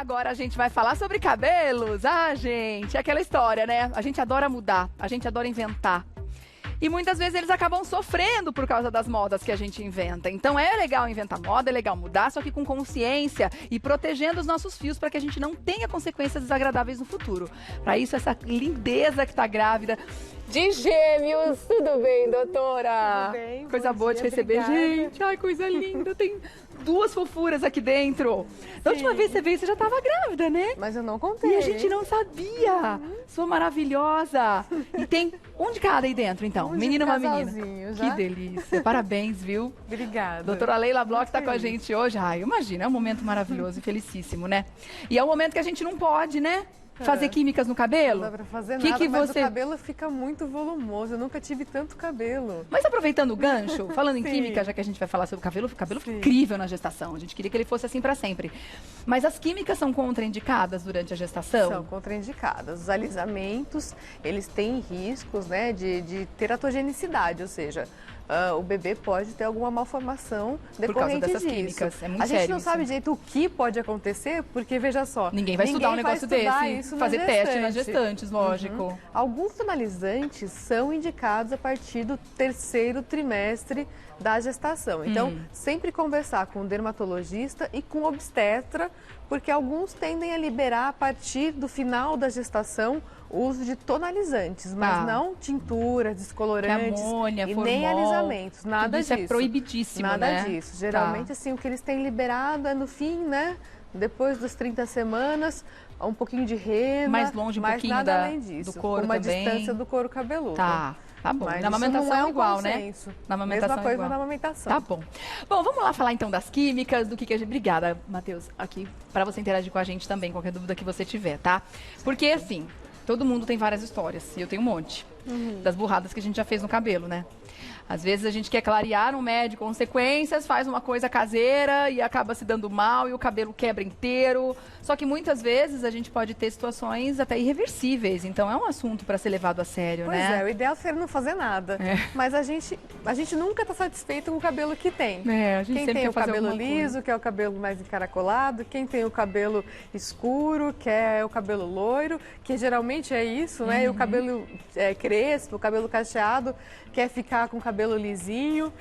Agora a gente vai falar sobre cabelos. Ah, gente, é aquela história, né? A gente adora mudar, a gente adora inventar. E muitas vezes eles acabam sofrendo por causa das modas que a gente inventa. Então é legal inventar moda, é legal mudar, só que com consciência e protegendo os nossos fios para que a gente não tenha consequências desagradáveis no futuro. Para isso, essa lindeza que tá grávida de Gêmeos. Tudo bem, doutora? Tudo bem. Coisa boa de receber, obrigada. gente. Ai, coisa linda. Tem duas fofuras aqui dentro. Da última vez que você veio, você já estava grávida, né? Mas eu não contei. E a gente não sabia. Sou maravilhosa. E tem um de cada aí dentro, então. Um de menino e uma casalzinho, menina. já? Que delícia. Parabéns, viu? Obrigada. Doutora Leila Bloch está com a gente hoje. Ai, imagina, é um momento maravilhoso e felicíssimo, né? E é um momento que a gente não pode, né? Fazer químicas no cabelo? Não dá pra fazer nada, que mas você... o cabelo fica muito volumoso. Eu nunca tive tanto cabelo. Mas aproveitando o gancho, falando em Sim. química, já que a gente vai falar sobre o cabelo fica Sim. incrível na gestação. A gente queria que ele fosse assim para sempre. Mas as químicas são contraindicadas durante a gestação? São contraindicadas. Os alisamentos, eles têm riscos, né, de teratogenicidade, ou seja, o bebê pode ter alguma malformação Por causa decorrente dessas disso. químicas. É muito a gente sério não isso. sabe direito o que pode acontecer, porque veja só, Ninguém vai estudar um negócio desse, fazer teste nas gestantes, lógico. Alguns tonalizantes são indicados a partir do 3º trimestre da gestação. Então, sempre conversar com o dermatologista e com o obstetra, porque alguns tendem a liberar a partir do final da gestação o uso de tonalizantes, mas não tinturas, descolorantes amônia, e formol, nem alisamentos, nada isso disso. É proibidíssimo, nada né? disso. Geralmente, assim, o que eles têm liberado é no fim, né? Depois das 30 semanas, um pouquinho de rena, mais longe um mas pouquinho nada além disso, do couro com uma também. distância do couro cabeludo. Tá bom. Mas Na amamentação isso não é um igual, consenso. né? Na amamentação Mesma coisa igual. na amamentação. Tá bom. Bom, vamos lá falar então das químicas, do que a gente... Obrigada, Matheus, aqui, para você interagir com a gente também, qualquer dúvida que você tiver, tá? Porque, assim, todo mundo tem várias histórias, e eu tenho um monte, das burradas que a gente já fez no cabelo, né? Às vezes a gente quer clarear um médio consequências, faz uma coisa caseira e acaba se dando mal e o cabelo quebra inteiro. Só que muitas vezes a gente pode ter situações até irreversíveis. Então é um assunto para ser levado a sério, Pois né? é, o ideal seria não fazer nada. Mas a gente nunca está satisfeito com o cabelo que tem. A gente Quem sempre tem quer o fazer cabelo alguma liso, coisa. quer o cabelo mais encaracolado. Quem tem o cabelo escuro, quer o cabelo loiro, que geralmente é isso, né? E o cabelo crespo, o cabelo cacheado, quer ficar com o cabelo lisinho.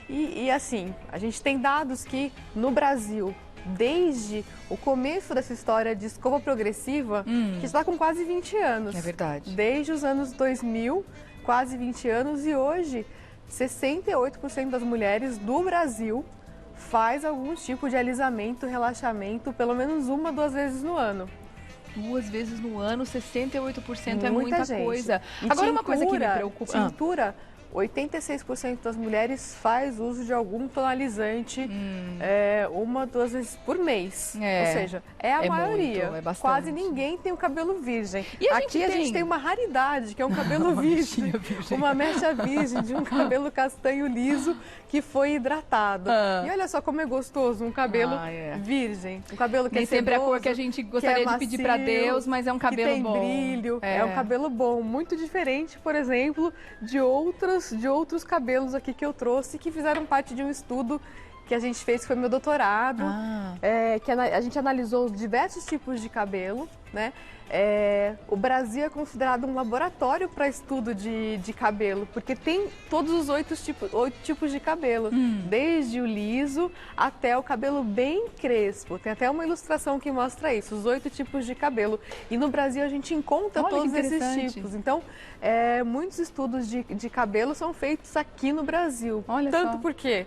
E assim, a gente tem dados que no Brasil, desde o começo dessa história de escova progressiva, que está com quase 20 anos. É verdade. Desde os anos 2000, quase 20 anos, e hoje 68% das mulheres do Brasil faz algum tipo de alisamento, relaxamento, pelo menos 1 ou 2 vezes no ano. 2 vezes no ano, 68% é Muita muita gente. coisa. E Agora, uma coisa que me preocupa... Tintura, 86% das mulheres faz uso de algum tonalizante 1 ou 2 vezes por mês. Ou seja, é a maioria. Muito, é bastante. Quase ninguém tem o cabelo virgem. E a gente tem uma raridade, que é um cabelo virgem. Uma mecha virgem de um cabelo castanho liso que foi hidratado. E olha só como é gostoso um cabelo virgem. Um cabelo que Nem é sempre sedoso, a cor que a gente gostaria de pedir para Deus, mas é um cabelo que tem bom. Brilho, é um cabelo bom, muito diferente, por exemplo, de outros cabelos aqui que eu trouxe, que fizeram parte de um estudo que a gente fez, que foi meu doutorado, que a gente analisou os diversos tipos de cabelo, né? O Brasil é considerado um laboratório para estudo de cabelo, porque tem todos os 8 tipos de cabelo, desde o liso até o cabelo bem crespo. Tem até uma ilustração que mostra isso, os 8 tipos de cabelo. E no Brasil a gente encontra todos esses tipos. Então, muitos estudos de cabelo são feitos aqui no Brasil. Olha Tanto só. porque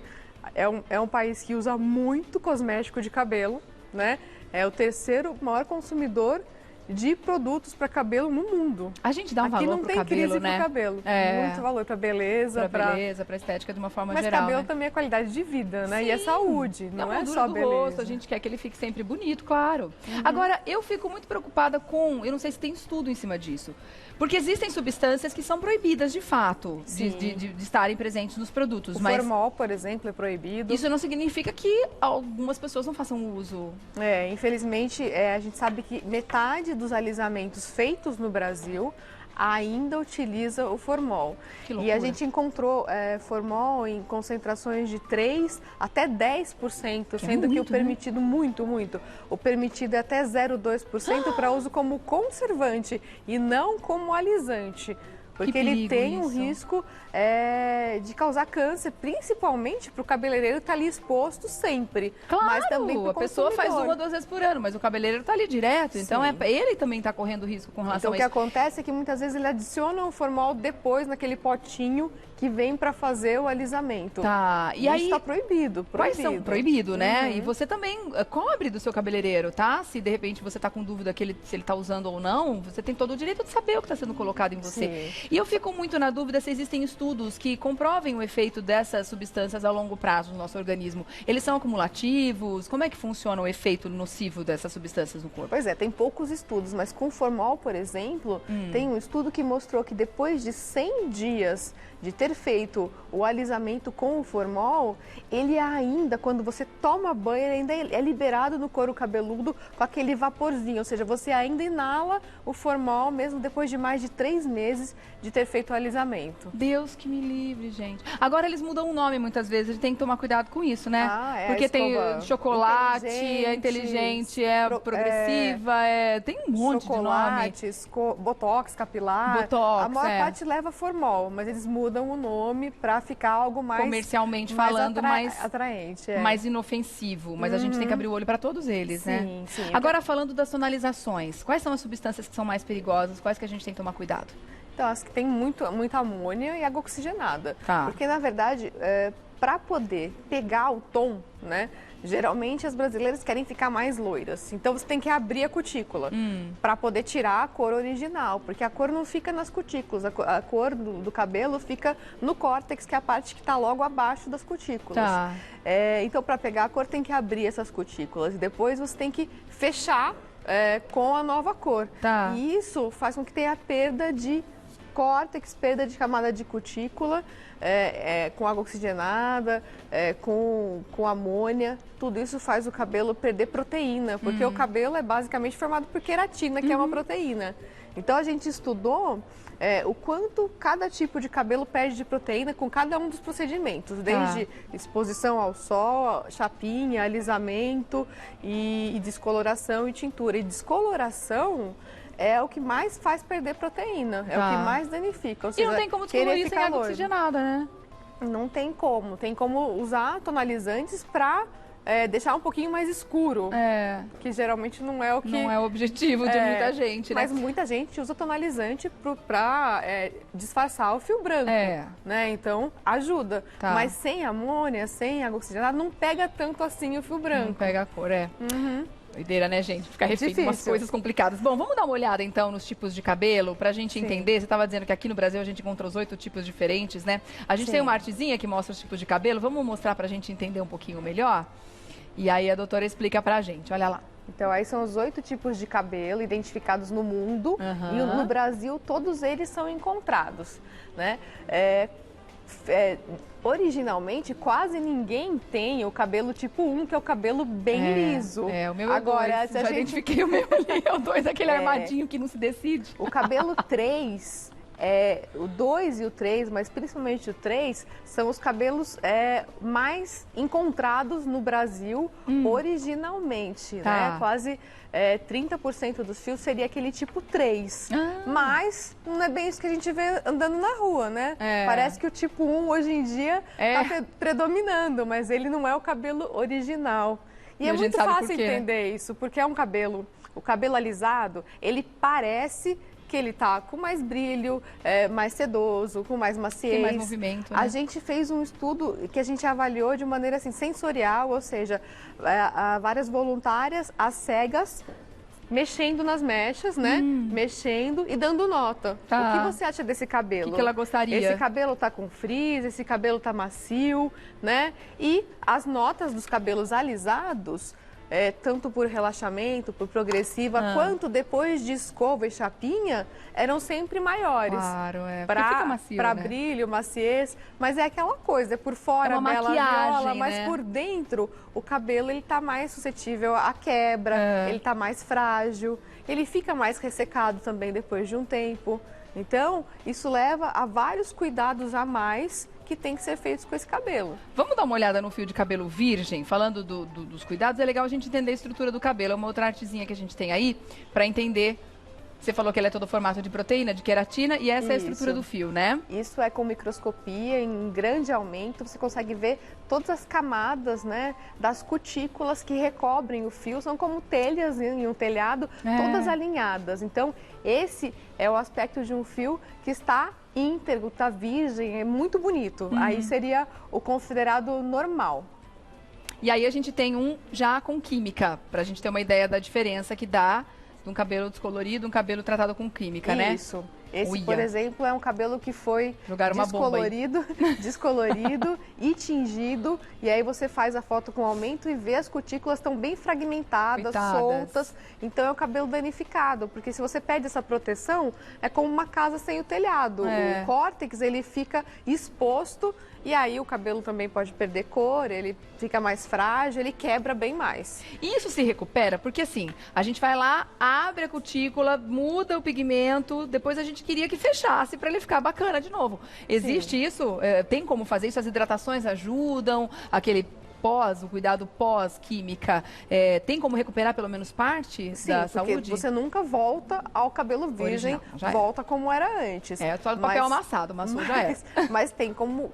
é um país que usa muito cosmético de cabelo, né? É o 3º maior consumidor de produtos para cabelo no mundo. A gente dá um valor pro cabelo, né? Aqui não tem crise pro cabelo. Muito valor para beleza, para estética de uma forma Mas geral. Mas cabelo né? também é qualidade de vida, né? Sim. E é saúde, não é só do beleza. rosto, a gente quer que ele fique sempre bonito, claro. Agora, eu fico muito preocupada com, eu não sei se tem estudo em cima disso, porque existem substâncias que são proibidas de fato de estarem presentes nos produtos. O formol, por exemplo, é proibido. Isso não significa que algumas pessoas não façam uso. Infelizmente, a gente sabe que metade dos alisamentos feitos no Brasil ainda utiliza o formol. Que E loucura. a gente encontrou formol em concentrações de 3 até 10%, sendo que o permitido, muito. O permitido é até 0,2% para uso como conservante e não como alisante. Porque ele tem um risco de causar câncer, principalmente para o cabeleireiro que está ali exposto sempre. Claro, mas também pro a pessoa faz 1 ou 2 vezes por ano, mas o cabeleireiro está ali direto, então ele também está correndo risco com relação então, a isso. isso. O que acontece é que muitas vezes ele adiciona o formol depois naquele potinho que vem para fazer o alisamento. Tá, e isso aí... está proibido. Quais são? Proibido, né? E você também cobre do seu cabeleireiro, tá? Se de repente você está com dúvida se ele está usando ou não, você tem todo o direito de saber o que está sendo colocado em você. Sim. E eu fico muito na dúvida se existem estudos que comprovem o efeito dessas substâncias a longo prazo no nosso organismo. Eles são acumulativos? Como é que funciona o efeito nocivo dessas substâncias no corpo? Pois é, tem poucos estudos, mas com formol, por exemplo, tem um estudo que mostrou que depois de 100 dias de ter feito o alisamento com o formol, ele ainda, quando você toma banho, ele ainda é liberado no couro cabeludo com aquele vaporzinho, ou seja, você ainda inala o formol mesmo depois de mais de 3 meses de ter feito o alisamento. Deus que me livre, gente. Agora eles mudam o nome muitas vezes, a gente tem que tomar cuidado com isso, né? Porque tem chocolate, é inteligente, é progressiva, tem um monte de nome. Botox capilar. Botox, a maior parte leva formol, mas eles mudam o nome para ficar algo mais comercialmente falando, mais atraente, mais inofensivo, mas a gente tem que abrir o olho para todos eles, né? Sim. Agora falando das tonalizações, quais são as substâncias que são mais perigosas, quais que a gente tem que tomar cuidado? Então, as que tem muita amônia e água oxigenada. Tá. Porque, na verdade, para poder pegar o tom, né? Geralmente as brasileiras querem ficar mais loiras. Então você tem que abrir a cutícula para poder tirar a cor original. Porque a cor não fica nas cutículas. A cor do cabelo fica no córtex, que é a parte que está logo abaixo das cutículas. Tá. Então, para pegar a cor, tem que abrir essas cutículas. E depois você tem que fechar com a nova cor. Tá. E isso faz com que tenha perda de córtex, perda de camada de cutícula, com água oxigenada, com amônia. Tudo isso faz o cabelo perder proteína, porque o cabelo é basicamente formado por queratina, que é uma proteína. Então a gente estudou o quanto cada tipo de cabelo perde de proteína com cada um dos procedimentos, desde exposição ao sol, chapinha, alisamento e descoloração e tintura. E descoloração é o que mais faz perder proteína, é o que mais danifica. Ou seja, e não tem como descolorir sem água oxigenada, né? Não tem como. Tem como usar tonalizantes para deixar um pouquinho mais escuro. Que geralmente não é o que... Não é o objetivo de muita gente, né? Mas muita gente usa tonalizante para disfarçar o fio branco, né? Então, ajuda. Tá. Mas sem amônia, sem água oxigenada, não pega tanto assim o fio branco. Não pega a cor, Doideira, né, gente? Ficar refém de umas coisas complicadas. Bom, vamos dar uma olhada, então, nos tipos de cabelo, pra gente entender. Você estava dizendo que aqui no Brasil a gente encontra os 8 tipos diferentes, né? A gente tem uma artezinha que mostra os tipos de cabelo. Vamos mostrar pra gente entender um pouquinho melhor? E aí a doutora explica pra gente. Olha lá. Então, aí são os 8 tipos de cabelo identificados no mundo. E no Brasil, todos eles são encontrados, né? Originalmente, quase ninguém tem o cabelo tipo 1, que é o cabelo bem liso. O meu agora, se a gente... identifiquei o meu ali, é o 2, aquele armadinho que não se decide. O cabelo 3, o 2 e o 3, mas principalmente o 3, são os cabelos mais encontrados no Brasil originalmente, né? Quase 30% dos fios seria aquele tipo 3. Mas não é bem isso que a gente vê andando na rua, né? Parece que o tipo 1 hoje em dia está predominando, mas ele não é o cabelo original. E é muito fácil entender isso, porque é um cabelo, o cabelo alisado, ele parece que ele tá com mais brilho, mais sedoso, com mais maciez. Tem mais movimento, né? A gente fez um estudo que a gente avaliou de maneira assim, sensorial, ou seja, várias voluntárias, às cegas, mexendo nas mechas, né? Mexendo e dando nota. O que você acha desse cabelo? O que ela gostaria? Esse cabelo tá com frizz, esse cabelo tá macio, né? E as notas dos cabelos alisados, tanto por relaxamento, por progressiva, quanto depois de escova e chapinha, eram sempre maiores. Claro, Para brilho, maciez, mas é aquela coisa, por fora uma bela maquiagem, viola, mas né? por dentro o cabelo ele tá mais suscetível à quebra, ele tá mais frágil, ele fica mais ressecado também depois de um tempo. Então, isso leva a vários cuidados a mais que tem que ser feitos com esse cabelo. Vamos dar uma olhada no fio de cabelo virgem? Falando dos cuidados, é legal a gente entender a estrutura do cabelo. É uma outra artezinha que a gente tem aí para entender. Você falou que ele é todo formato de proteína, de queratina, e essa é a estrutura do fio, né? Isso é com microscopia em grande aumento. Você consegue ver todas as camadas, né, das cutículas que recobrem o fio. São como telhas em um telhado, todas alinhadas. Então, esse é o aspecto de um fio que está íntegro, está virgem, é muito bonito. Aí seria o considerado normal. E aí a gente tem um já com química, para a gente ter uma ideia da diferença que dá de um cabelo descolorido, um cabelo tratado com química, né? Isso. Esse, por exemplo, é um cabelo que foi descolorido e tingido. E aí você faz a foto com aumento e vê as cutículas estão bem fragmentadas, soltas. Então é um cabelo danificado, porque se você pede essa proteção, é como uma casa sem o telhado. O córtex, ele fica exposto e aí o cabelo também pode perder cor, ele fica mais frágil, ele quebra bem mais. E isso se recupera? Porque assim, a gente vai lá, abre a cutícula, muda o pigmento, depois a gente queria que fechasse para ele ficar bacana de novo. Existe isso? Tem como fazer isso? As hidratações ajudam? Aquele o cuidado pós-química, tem como recuperar pelo menos parte da saúde? Porque você nunca volta ao cabelo virgem, volta como era antes. Só do papel amassado, amassou já é. Mas tem como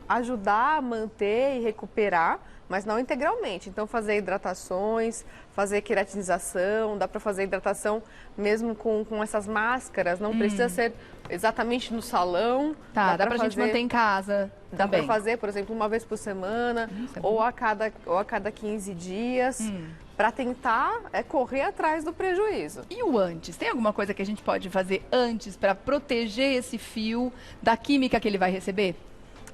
ajudar a manter e recuperar, mas não integralmente. Então, fazer hidratações, fazer queratinização, dá para fazer hidratação mesmo com essas máscaras, não precisa ser exatamente no salão. Dá pra gente manter em casa. Dá para fazer, por exemplo, uma vez por semana ou a cada 15 dias, para tentar correr atrás do prejuízo. E o antes? Tem alguma coisa que a gente pode fazer antes para proteger esse fio da química que ele vai receber?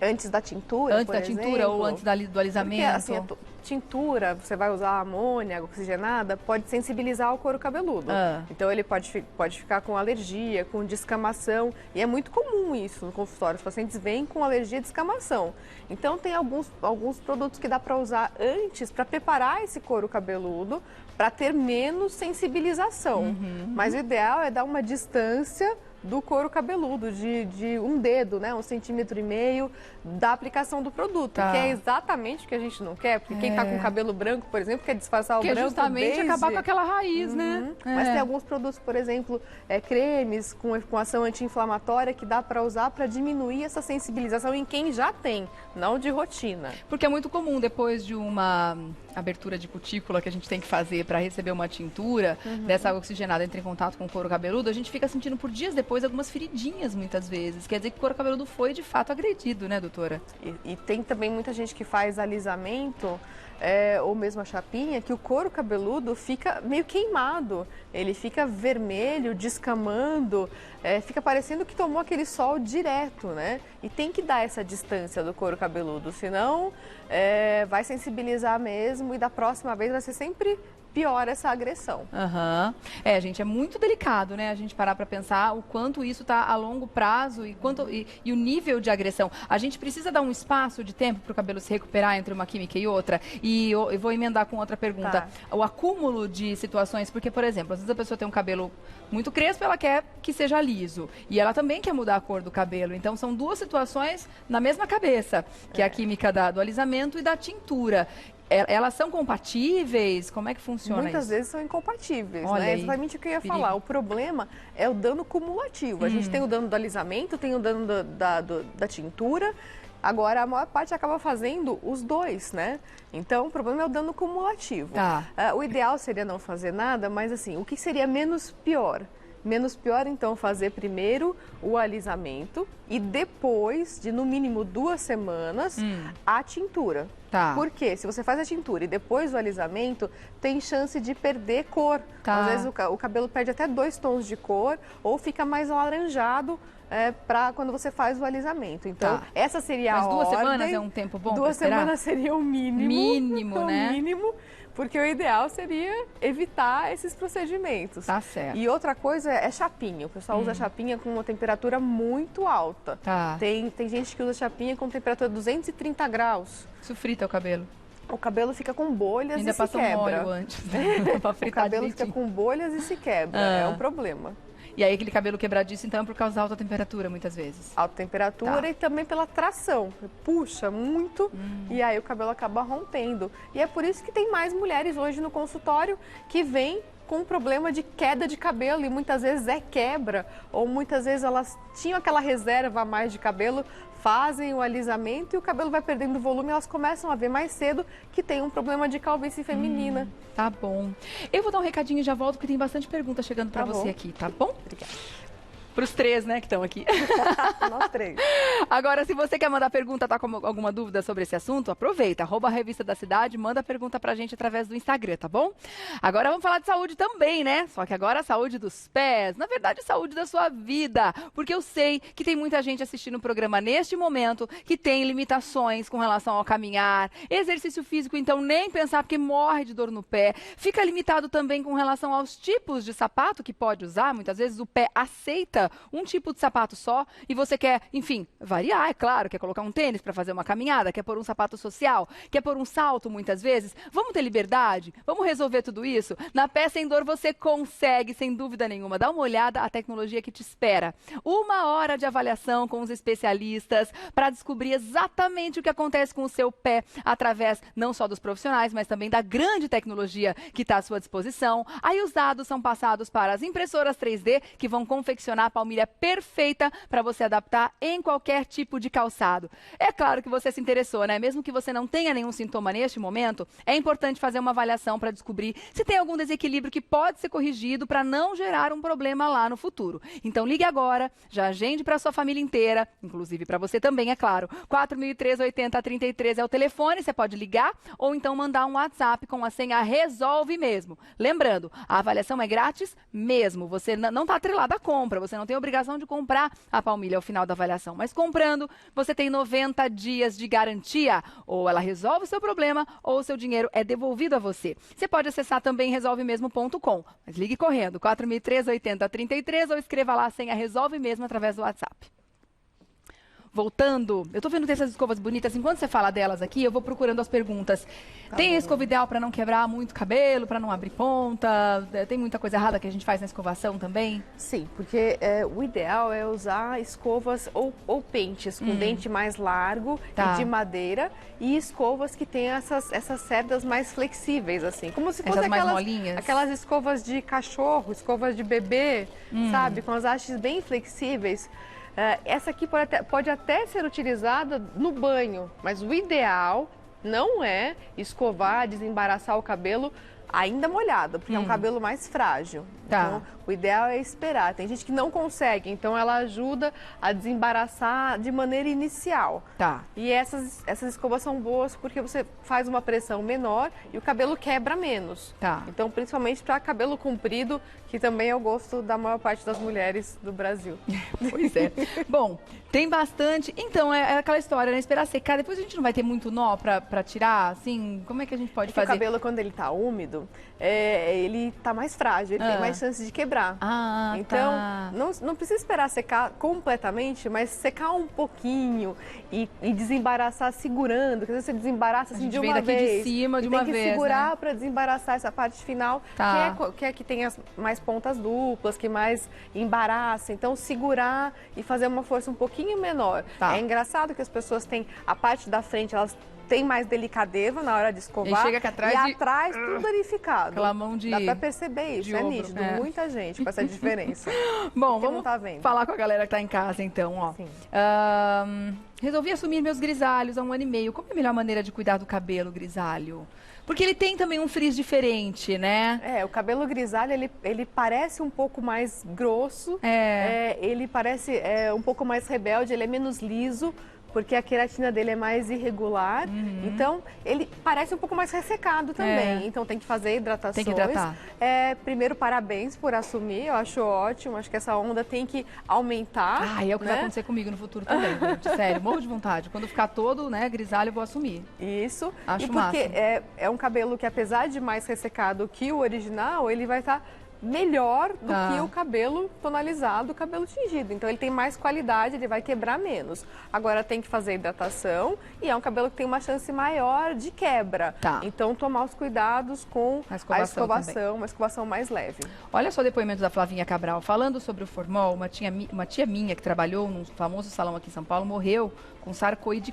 Antes da tintura, antes da tintura ou antes do alisamento? Porque, assim, tintura, você vai usar amônia, água oxigenada, pode sensibilizar o couro cabeludo. Então, ele pode ficar com alergia, com descamação. E é muito comum isso no consultório. Os pacientes vêm com alergia e descamação. Então, tem alguns produtos que dá para usar antes para preparar esse couro cabeludo para ter menos sensibilização. Mas o ideal é dar uma distância do couro cabeludo, de um dedo, né, 1,5 centímetros da aplicação do produto, que é exatamente o que a gente não quer, porque quem tá com cabelo branco, por exemplo, quer disfarçar o branco, justamente acabar com aquela raiz, né? Mas tem alguns produtos, por exemplo, cremes com ação anti-inflamatória que dá para usar para diminuir essa sensibilização em quem já tem, não de rotina. Porque é muito comum, depois de uma abertura de cutícula que a gente tem que fazer para receber uma tintura dessa água oxigenada, entra em contato com o couro cabeludo, a gente fica sentindo por dias depois algumas feridinhas muitas vezes. Quer dizer que o couro cabeludo foi de fato agredido, né, doutora? E tem também muita gente que faz alisamento ou mesmo a chapinha, que o couro cabeludo fica meio queimado. Ele fica vermelho, descamando, fica parecendo que tomou aquele sol direto, né? E tem que dar essa distância do couro cabeludo, senão vai sensibilizar mesmo e da próxima vez vai ser sempre pior essa agressão. Gente, é muito delicado, né? A gente parar para pensar o quanto isso está a longo prazo e o nível de agressão. A gente precisa dar um espaço de tempo para o cabelo se recuperar entre uma química e outra. E eu vou emendar com outra pergunta. O acúmulo de situações, porque, por exemplo, às vezes a pessoa tem um cabelo muito crespo, ela quer que seja liso. E ela também quer mudar a cor do cabelo. Então, são duas situações na mesma cabeça, que é a química do alisamento e da tintura. Elas são compatíveis? Como é que funciona Muitas isso? vezes são incompatíveis, Olha né? aí. Exatamente o que eu ia falar. O problema é o dano cumulativo. A gente tem o dano do alisamento, tem o dano da tintura. Agora, a maior parte acaba fazendo os dois, né? Então, o problema é o dano cumulativo. O ideal seria não fazer nada, mas assim, o que seria menos pior? Menos pior, então, fazer primeiro o alisamento e depois, de no mínimo 2 semanas, a tintura. Por quê? Se você faz a tintura e depois o alisamento, tem chance de perder cor. Às vezes o cabelo perde até 2 tons de cor ou fica mais alaranjado para quando você faz o alisamento. Então, essa seria a ordem. Mas 2 semanas é um tempo bom para esperar? 2 semanas seria o mínimo. Mínimo, né? Mínimo. Porque o ideal seria evitar esses procedimentos. Tá certo. E outra coisa é chapinha. O pessoal usa chapinha com uma temperatura muito alta. Tem gente que usa chapinha com temperatura 230 graus. Isso frita o cabelo? O cabelo fica com bolhas Ainda e se quebra. Ainda passa um óleo antes. O cabelo fica com bolhas e se quebra. É um problema. E aí aquele cabelo quebradiço, então, é por causa da alta temperatura, muitas vezes. Alta temperatura e também pela tração. Puxa muito e aí o cabelo acaba rompendo. E é por isso que tem mais mulheres hoje no consultório que vêm com problema de queda de cabelo e muitas vezes é quebra, ou muitas vezes elas tinham aquela reserva a mais de cabelo, fazem o alisamento e o cabelo vai perdendo volume, elas começam a ver mais cedo que tem um problema de calvície feminina. Tá bom. Eu vou dar um recadinho e já volto, porque tem bastante pergunta chegando para você aqui, tá bom? Obrigada. Para os 3, né, que estão aqui. Nós 3. Agora, se você quer mandar pergunta, tá com alguma dúvida sobre esse assunto, aproveita, @Revista da Cidade, manda pergunta pra gente através do Instagram, tá bom? Agora vamos falar de saúde também, né? Só que agora a saúde dos pés, na verdade, saúde da sua vida. Porque eu sei que tem muita gente assistindo o programa neste momento que tem limitações com relação ao caminhar, exercício físico, então nem pensar, porque morre de dor no pé. Fica limitado também com relação aos tipos de sapato que pode usar, muitas vezes o pé aceita um tipo de sapato só e você quer, enfim, variar, é claro, quer colocar um tênis para fazer uma caminhada, quer pôr um sapato social, quer pôr um salto muitas vezes. Vamos ter liberdade? Vamos resolver tudo isso? Na Pé Sem Dor você consegue, sem dúvida nenhuma. Dá uma olhada à tecnologia que te espera. 1 hora de avaliação com os especialistas para descobrir exatamente o que acontece com o seu pé através não só dos profissionais, mas também da grande tecnologia que está à sua disposição. Aí os dados são passados para as impressoras 3D que vão confeccionar a palmilha perfeita para você adaptar em qualquer tipo de calçado. É claro que você se interessou, né? Mesmo que você não tenha nenhum sintoma neste momento, é importante fazer uma avaliação para descobrir se tem algum desequilíbrio que pode ser corrigido para não gerar um problema lá no futuro. Então ligue agora, já agende para sua família inteira, inclusive para você também, é claro. 4003-80-33 é o telefone, você pode ligar ou então mandar um WhatsApp com a senha Resolve Mesmo. Lembrando, a avaliação é grátis mesmo, você não está atrelado à compra, você não tem obrigação de comprar a palmilha ao final da avaliação, mas comprando, você tem 90 dias de garantia. Ou ela resolve o seu problema, ou o seu dinheiro é devolvido a você. Você pode acessar também resolvemesmo.com, mas ligue correndo, 4003-80-33, ou escreva lá a senha Resolve Mesmo através do WhatsApp. Voltando, eu tô vendo essas escovas bonitas, enquanto você fala delas aqui, eu vou procurando as perguntas. Tem escova ideal para não quebrar muito cabelo, para não abrir ponta? Tem muita coisa errada que a gente faz na escovação também? Sim, porque o ideal é usar escovas ou pentes com dente mais largo e de madeira e escovas que tenham essas cerdas mais flexíveis, assim. Como se fossem aquelas escovas de cachorro, escovas de bebê, sabe? Com as hastes bem flexíveis. Essa aqui pode até ser utilizada no banho, mas o ideal não é escovar, desembaraçar o cabelo ainda molhado, porque é um cabelo mais frágil. Tá. Então, o ideal é esperar. Tem gente que não consegue, então ela ajuda a desembaraçar de maneira inicial. Tá. E essas escovas são boas porque você faz uma pressão menor e o cabelo quebra menos. Tá. Então, principalmente para cabelo comprido, que também é o gosto da maior parte das mulheres do Brasil. Pois é. Bom, tem bastante. Então, é aquela história, né? Esperar secar. Depois a gente não vai ter muito nó pra tirar, assim? Como é que a gente pode fazer? O cabelo, quando ele tá úmido, ele tá mais frágil, ele tem mais chance de quebrar. Então, não precisa esperar secar completamente, mas secar um pouquinho e desembaraçar segurando. Porque às vezes você desembaraça assim de uma vez. De cima, de uma vez, tem que segurar para desembaraçar essa parte final, que é que tem as mais pontas duplas, que mais embaraça. Então, segurar e fazer uma força um pouquinho menor. Tá. É engraçado que as pessoas têm a parte da frente, elas tem mais delicadeza na hora de escovar. E chega aqui atrás atrás tudo danificado. Aquela mão de... Dá pra perceber isso, é ombro, nítido. Muita gente com essa diferença. Bom, vamos falar com a galera que tá em casa, então, ó. Sim. Resolvi assumir meus grisalhos há 1 ano e meio. Qual é a melhor maneira de cuidar do cabelo grisalho? Porque ele tem também um frizz diferente, né? O cabelo grisalho, ele parece um pouco mais grosso. Ele parece um pouco mais rebelde, ele é menos liso. Porque a queratina dele é mais irregular, então ele parece um pouco mais ressecado também. Então tem que fazer hidratações. Tem que hidratar. Primeiro, parabéns por assumir, eu acho ótimo. Acho que essa onda tem que aumentar. É o que vai acontecer comigo no futuro também, gente. Sério, morro de vontade. Quando ficar todo, né, grisalho, eu vou assumir. Isso. Acho porque massa. é um cabelo que, apesar de mais ressecado que o original, ele vai estar melhor do que o cabelo tonalizado, o cabelo tingido. Então ele tem mais qualidade, ele vai quebrar menos. Agora tem que fazer hidratação e é um cabelo que tem uma chance maior de quebra. Então tomar os cuidados com a escovação, uma escovação mais leve. Olha só o depoimento da Flavinha Cabral. Falando sobre o formol, uma tia minha que trabalhou num famoso salão aqui em São Paulo morreu com sarcoidose.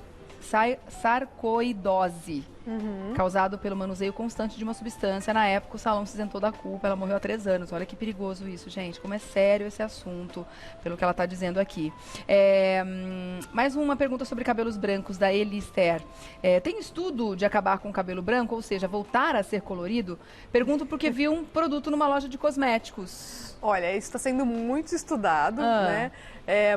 Causado pelo manuseio constante de uma substância. Na época, o salão se isentou da culpa. Ela morreu há 3 anos. Olha que perigoso isso, gente. Como é sério esse assunto, pelo que ela está dizendo aqui. Mais uma pergunta sobre cabelos brancos, da Elister. Tem estudo de acabar com o cabelo branco, ou seja, voltar a ser colorido? Pergunto porque vi um produto numa loja de cosméticos. Olha, isso está sendo muito estudado, né?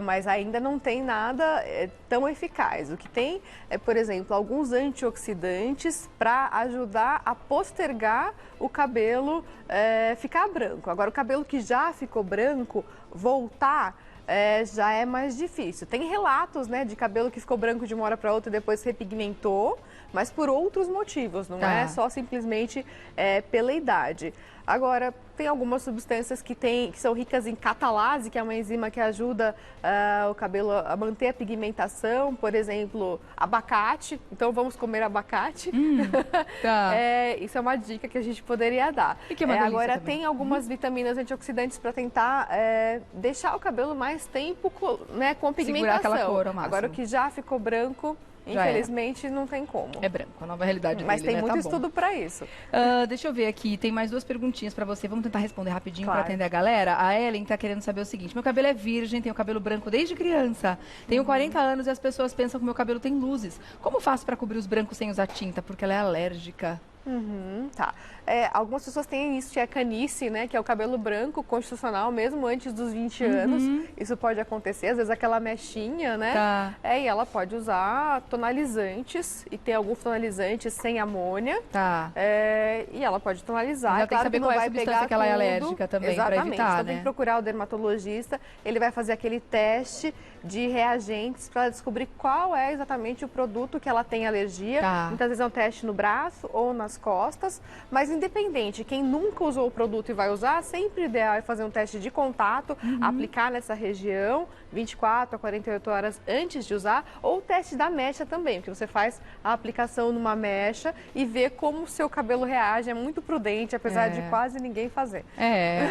Mas ainda não tem nada tão eficaz. O que tem é, por exemplo, alguns antioxidantes para ajudar a postergar o cabelo ficar branco. Agora, o cabelo que já ficou branco, voltar já é mais difícil. Tem relatos, né, de cabelo que ficou branco de uma hora para outra e depois repigmentou, mas por outros motivos, não é só simplesmente pela idade. Agora, tem algumas substâncias que são ricas em catalase, que é uma enzima que ajuda o cabelo a manter a pigmentação, por exemplo, abacate. Então, vamos comer abacate. Isso é uma dica que a gente poderia dar. E que é uma agora, também. Tem algumas vitaminas antioxidantes para tentar deixar o cabelo mais tempo com pigmentação. Segurar aquela cor ao máximo. Agora, o que já ficou branco, infelizmente, não tem como. É branco, a nova realidade Mas dele, tem muito estudo para isso. Deixa eu ver aqui, tem mais 2 perguntinhas para você. Vamos tentar responder rapidinho para atender a galera. A Ellen tá querendo saber o seguinte: meu cabelo é virgem, tenho cabelo branco desde criança. Tenho 40 anos e as pessoas pensam que meu cabelo tem luzes. Como faço para cobrir os brancos sem usar tinta? Porque ela é alérgica. Algumas pessoas têm isso, que é canice, né? Que é o cabelo branco constitucional, mesmo antes dos 20 anos. Isso pode acontecer, às vezes aquela mechinha, né? E ela pode usar tonalizantes, e tem alguns tonalizantes sem amônia. E ela pode tonalizar. Já tem que saber qual é a substância que ela é alérgica também, para evitar, então tem que procurar o dermatologista, ele vai fazer aquele teste de reagentes para descobrir qual é exatamente o produto que ela tem alergia. Muitas vezes é um teste no braço ou nas costas, mas independente, quem nunca usou o produto e vai usar, sempre ideal é fazer um teste de contato, aplicar nessa região 24 a 48 horas antes de usar, ou o teste da mecha também, porque você faz a aplicação numa mecha e vê como o seu cabelo reage. É muito prudente, apesar de quase ninguém fazer.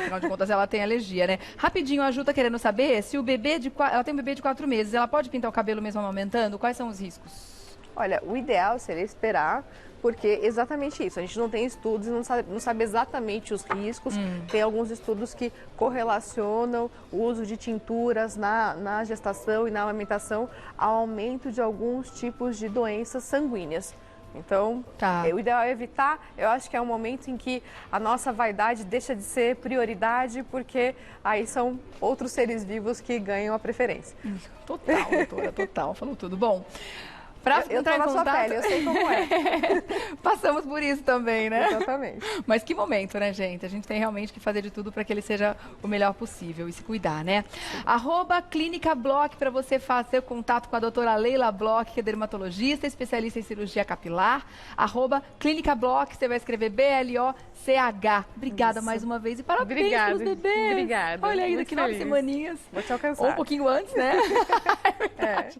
Afinal de contas ela tem alergia, né? Rapidinho, a Ju tá querendo saber se o bebê ela tem um bebê de 4 meses, ela pode pintar o cabelo mesmo amamentando? Quais são os riscos? Olha, o ideal seria esperar, porque exatamente isso, a gente não tem estudos e não sabe exatamente os riscos. Tem alguns estudos que correlacionam o uso de tinturas na gestação e na amamentação ao aumento de alguns tipos de doenças sanguíneas. Então, o ideal é evitar. Eu acho que é um momento em que a nossa vaidade deixa de ser prioridade, porque aí são outros seres vivos que ganham a preferência. Total, doutora, total. Falou tudo. Bom, eu tô na sua pele, eu sei como é. Passamos por isso também, né? Exatamente. Mas que momento, né, gente? A gente tem realmente que fazer de tudo para que ele seja o melhor possível e se cuidar, né? @Clínica Bloch para você fazer contato com a doutora Leila Bloch, que é dermatologista, especialista em cirurgia capilar. @Clínica Bloch, você vai escrever BLOCH. Obrigada mais uma vez e parabéns pelos bebês. Obrigada. Olha aí, daqui 9 semaninhas. Vou te alcançar. Ou um pouquinho antes, né? É verdade.